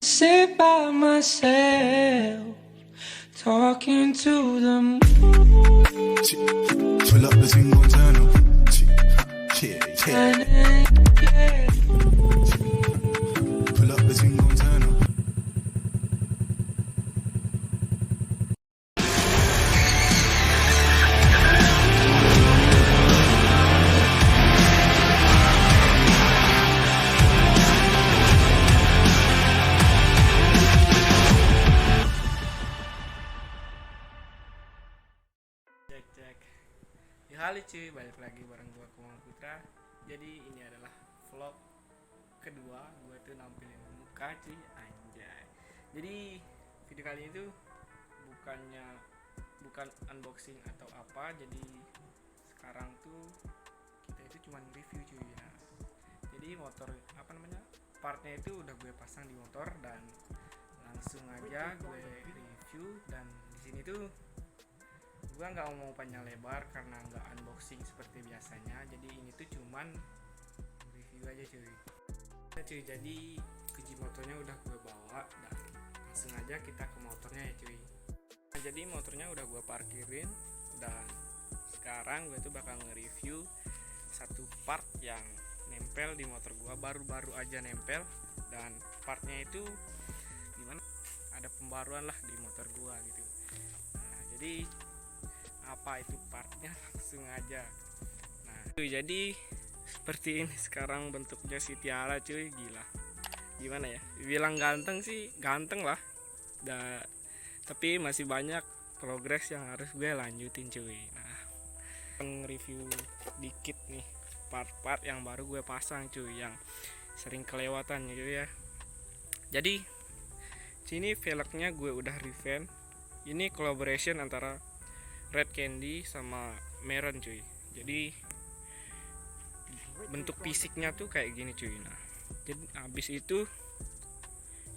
Sit by myself, talking to the moon. Pull up the single turn up. Yeah. Pull up the single turn up. Cek. Ya halo cuy, balik lagi bareng gua Komang Putra. Jadi ini adalah vlog kedua gua tuh nampilin muka cuy, anjay. Jadi video kali ini tuh bukan unboxing atau apa. Jadi sekarang tuh kita itu cuman review cuy. Nah, jadi motor partnya itu udah gue pasang di motor dan langsung aja gue review. Dan di sini tuh gua nggak mau panjang lebar karena nggak unboxing seperti biasanya. Jadi ini tuh cuman review aja cuy. Jadi kunci motornya udah gue bawa dan langsung aja kita ke motornya ya cuy. Nah, jadi motornya udah gue parkirin dan sekarang gue tuh bakal nge-review satu part yang nempel di motor gue, baru-baru aja nempel. Dan partnya itu gimana, ada pembaruan lah di motor gue gitu. Nah, jadi apa itu partnya, langsung aja. Nah cuy, jadi seperti ini sekarang bentuknya si Tiara cuy, gila. Gimana ya, bilang ganteng sih ganteng lah, tapi masih banyak progres yang harus gue lanjutin cuy. Nah, review dikit nih part-part yang baru gue pasang cuy, yang sering kelewatan cuy ya. Jadi sini velgnya gue udah revamp. Ini collaboration antara Red Candy sama Meron cuy. Jadi bentuk fisiknya tuh kayak gini cuy. Nah, jadi habis itu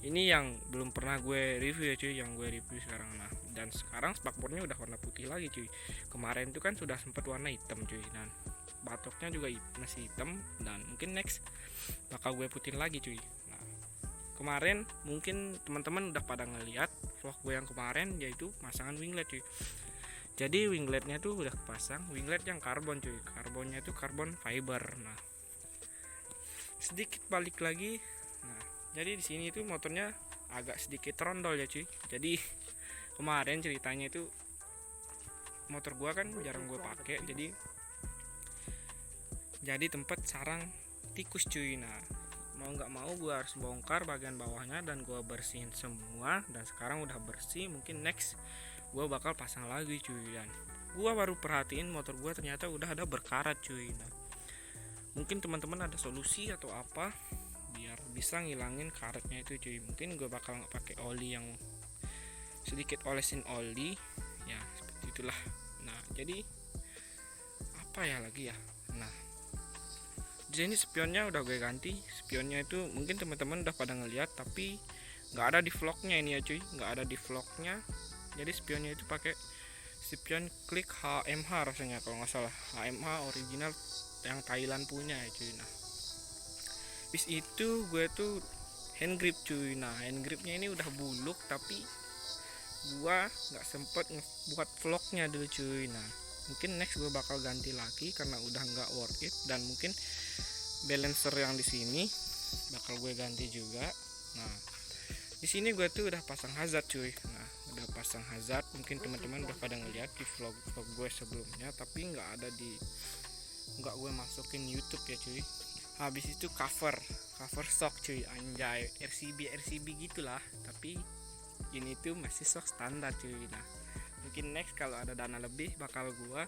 ini yang belum pernah gue review ya cuy, yang gue review sekarang. Nah, dan sekarang spakbornya udah warna putih lagi cuy. Kemarin tuh kan sudah sempat warna hitam cuy, dan batoknya juga masih hitam, dan mungkin next bakal gue putihin lagi cuy. Nah, kemarin mungkin teman-teman udah pada ngeliat vlog gue yang kemarin, yaitu masangan winglet cuy. Jadi wingletnya tuh udah kepasang, winglet yang karbon cuy. Karbonnya tuh karbon fiber. Nah, sedikit balik lagi. Nah, jadi di sini tuh motornya agak sedikit rondol ya cuy. Jadi kemarin ceritanya itu motor gua kan jarang gue pakai, jadi tempat sarang tikus cuy. Nah, mau nggak mau gua harus bongkar bagian bawahnya dan gua bersihin semua. Dan sekarang udah bersih, mungkin next gue bakal pasang lagi cuy. Dan gue baru perhatiin motor gue ternyata udah ada berkarat cuy. Nah, mungkin teman-teman ada solusi atau apa biar bisa ngilangin karetnya itu cuy. Mungkin gue bakal nggak pakai oli, yang sedikit olesin oli ya, seperti itulah. Nah, jadi apa ya lagi ya. Nah, di sini spionnya udah gue ganti. Spionnya itu mungkin teman-teman udah pada ngeliat, tapi nggak ada di vlognya ini ya cuy, nggak ada di vlognya. Jadi spionnya itu pakai spion klik HMH rasanya kalau nggak salah, HMH original yang Thailand punya ya cuy. Nah, bis itu gue tuh hand grip cuy. Nah, hand gripnya ini udah buluk, tapi gue nggak sempet buat vlognya dulu cuy. Nah, mungkin next gue bakal ganti lagi karena udah nggak worth it. Dan mungkin balancer yang di sini bakal gue ganti juga. Nah, di sini gue tuh udah pasang hazard cuy. Nah, udah pasang hazard, mungkin teman-teman udah pada ngeliat di vlog gue sebelumnya, tapi nggak gue masukin YouTube ya cuy. Habis itu cover shock cuy, anjay, RCB gitulah, tapi ini tuh masih shock standar cuy. Nah, mungkin next kalau ada dana lebih bakal gue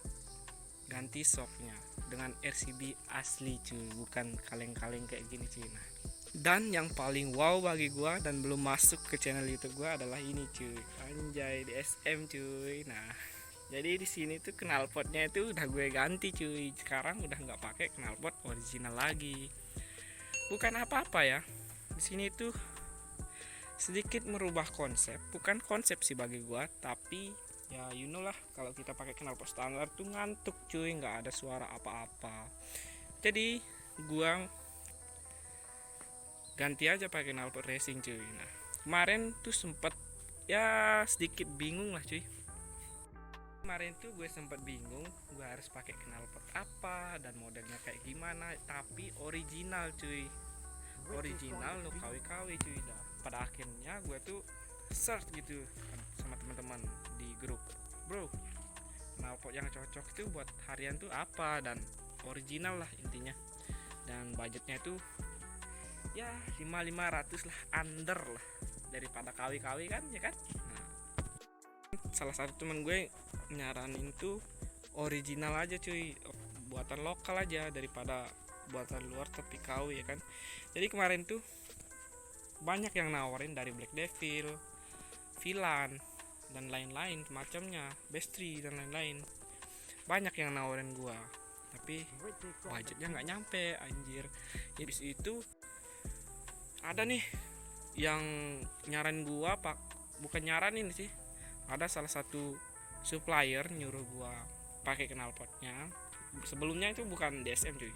ganti shocknya dengan RCB asli cuy, bukan kaleng-kaleng kayak gini cuy. Nah, dan yang paling wow bagi gua dan belum masuk ke channel YouTube gua adalah ini cuy, anjay, DSM cuy. Nah, jadi di sini tuh knalpotnya itu udah gue ganti cuy. Sekarang udah nggak pakai knalpot original lagi. Bukan apa-apa ya. Di sini tuh sedikit merubah konsep, bukan konsep sih bagi gua, tapi ya you know lah, kalau kita pakai knalpot standar tuh ngantuk cuy, nggak ada suara apa-apa. Jadi gua ganti aja pakai knalpot racing cuy. Nah, kemarin tuh sempet ya sedikit bingung lah cuy. Kemarin tuh gue sempet bingung gue harus pakai knalpot apa dan modelnya kayak gimana, tapi original cuy, original lo KW-KW cuy. Pada akhirnya gue tuh search gitu sama teman-teman di grup, bro knalpot yang cocok itu buat harian tuh apa, dan original lah intinya, dan budgetnya itu ya 500 lah, under lah daripada KW-KW kan ya kan. Nah, salah satu teman gue nyaranin tuh original aja cuy, buatan lokal aja daripada buatan luar tapi KW ya kan. Jadi kemarin tuh banyak yang nawarin dari Black Devil, Vilan dan lain-lain macamnya, Bestri dan lain-lain. Banyak yang nawarin gua, tapi budgetnya nggak nyampe anjir. Habis itu ada nih yang nyaranin gua, bukan nyaranin sih, ada salah satu supplier nyuruh gua pakai knalpotnya. Sebelumnya itu bukan DSM cuy.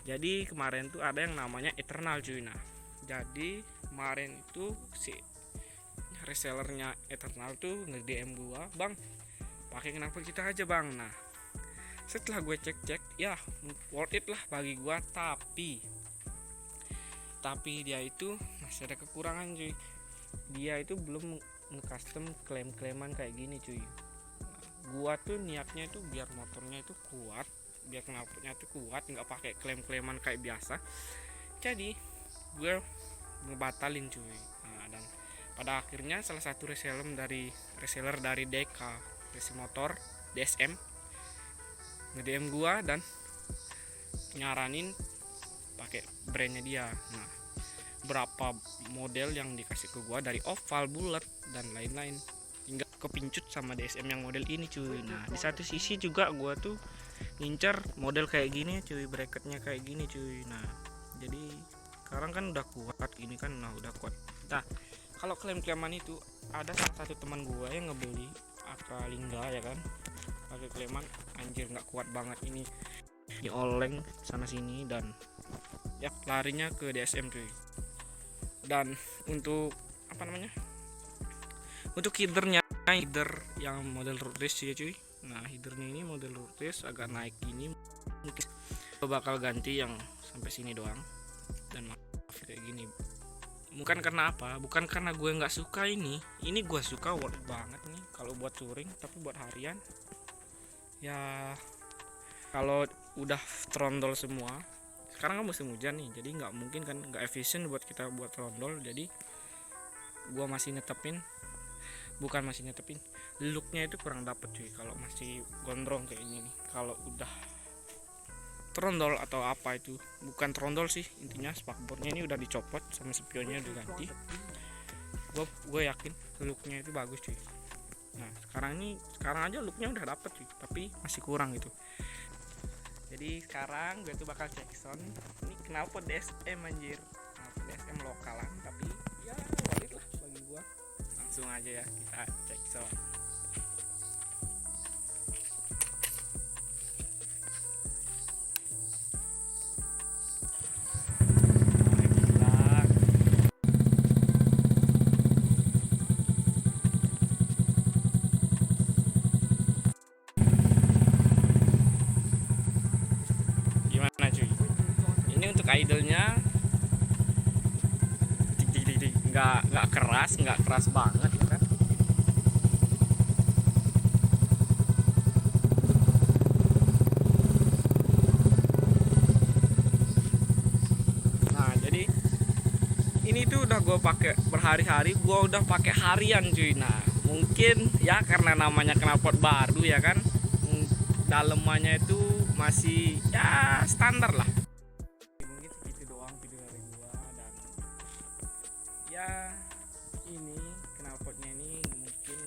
Jadi kemarin tuh ada yang namanya Eternal cuy. Nah, jadi kemarin itu si resellernya Eternal tuh nge-DM gua, "Bang, pakai knalpot kita aja, Bang." Nah, setelah gue cek-cek, ya worth it lah bagi gua, tapi dia itu masih ada kekurangan cuy. Dia itu belum nge-custom klaim-klaiman kayak gini cuy. Gua tuh niatnya itu biar motornya itu kuat, biar knalpotnya itu kuat, nggak pakai klaim-klaiman kayak biasa. Jadi gue ngebatalin cuy. Nah, dan pada akhirnya salah satu reseller dari DK Racing Motor DSM nge-DM gua dan nyaranin pakai brandnya dia. Nah, berapa model yang dikasih ke gua dari oval, bulat dan lain-lain, hingga kepincut sama DSM yang model ini cuy. Nah, di satu sisi juga gua tuh ngincer model kayak gini cuy, bracketnya kayak gini cuy. Nah, jadi sekarang kan udah kuat ini kan, nah udah kuat. Nah, kalau klaim-klaiman itu ada salah satu teman gua yang ngebeli Akalingga ya kan, pakai klaiman, anjir nggak kuat banget ini, oleng sana sini dan ya larinya ke DSM cuy. Dan untuk apa namanya, untuk header yang model road race ya cuy. Nah, headernya ini model road race agak naik gini, mungkin gue bakal ganti yang sampai sini doang. Dan maaf kayak gini, bukan karena apa, bukan karena gue nggak suka ini gue suka, worth banget nih kalau buat touring, tapi buat harian ya kalau udah trondol semua. Sekarang kan musim hujan nih, jadi nggak mungkin kan, nggak efisien buat kita buat trondol. Jadi gue masih netepin looknya itu kurang dapet cuy kalau masih gondrong kayak ini nih. Kalau udah trondol atau apa itu, bukan trondol sih intinya, spakbornya ini udah dicopot sama spionnya udah ganti, gue yakin looknya itu bagus cuy. Nah, sekarang aja looknya udah dapet cuy, tapi masih kurang gitu. Jadi sekarang gue tuh bakal cek sound ini knalpot DSM anjir, knalpot DSM lokalan, tapi ya valid lah bagi gue. Langsung aja ya kita cek sound. Gimana cuy? Ini untuk idolnya nggak keras banget ya kan. Nah, jadi ini tuh udah gue pakai berhari-hari, gue udah pakai harian cuy. Nah, mungkin ya karena namanya knalpot baru ya kan, dalemannya itu masih ya standar lah. Mungkin segitu doang video dari gua, dan ya ini knalpotnya ini mungkin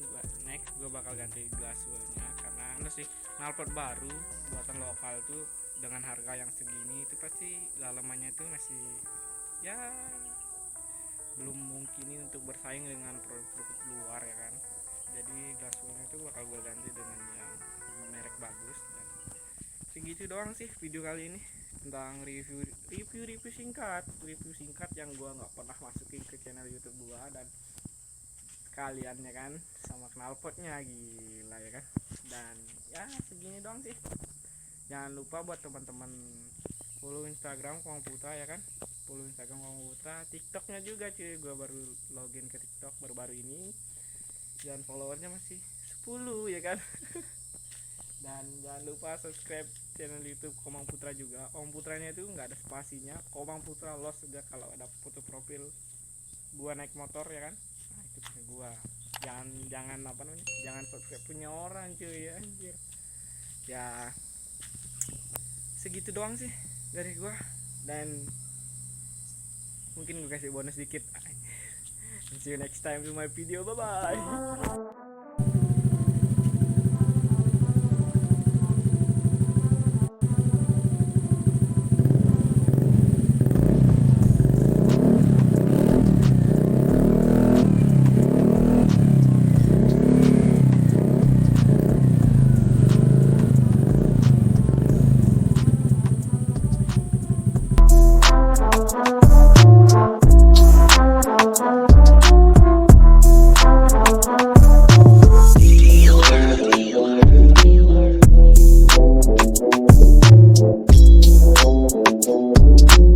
next gua bakal ganti gaswellnya, karena sih knalpot baru buatan lokal tuh dengan harga yang segini itu pasti dalemannya itu masih ya belum mungkin untuk bersaing dengan produk luar ya kan. Jadi gaswellnya itu bakal gua ganti dengan yang merek bagus. Dan segitu doang sih video kali ini tentang review singkat yang gua nggak pernah masukin ke channel YouTube gua, dan sekalian ya kan, sama knalpotnya gila ya kan. Dan ya segini doang sih. Jangan lupa buat teman-teman follow Instagram Komang Putra ya kan, follow Instagram Komang Putra, TikToknya juga cuy, gue baru login ke TikTok baru-baru ini dan followernya masih 10 ya kan. Dan jangan lupa subscribe channel YouTube Komang Putra juga. Komang Putranya itu nggak ada spasinya, Komang Putra los aja. Kalau ada foto profil gua naik motor ya kan, nah itu punya gua. Jangan apa namanya, jangan subscribe punya orang cuy ya, anjir. Ya segitu doang sih dari gua, dan mungkin gue kasih bonus dikit. See you next time to my video, bye bye. Dealer.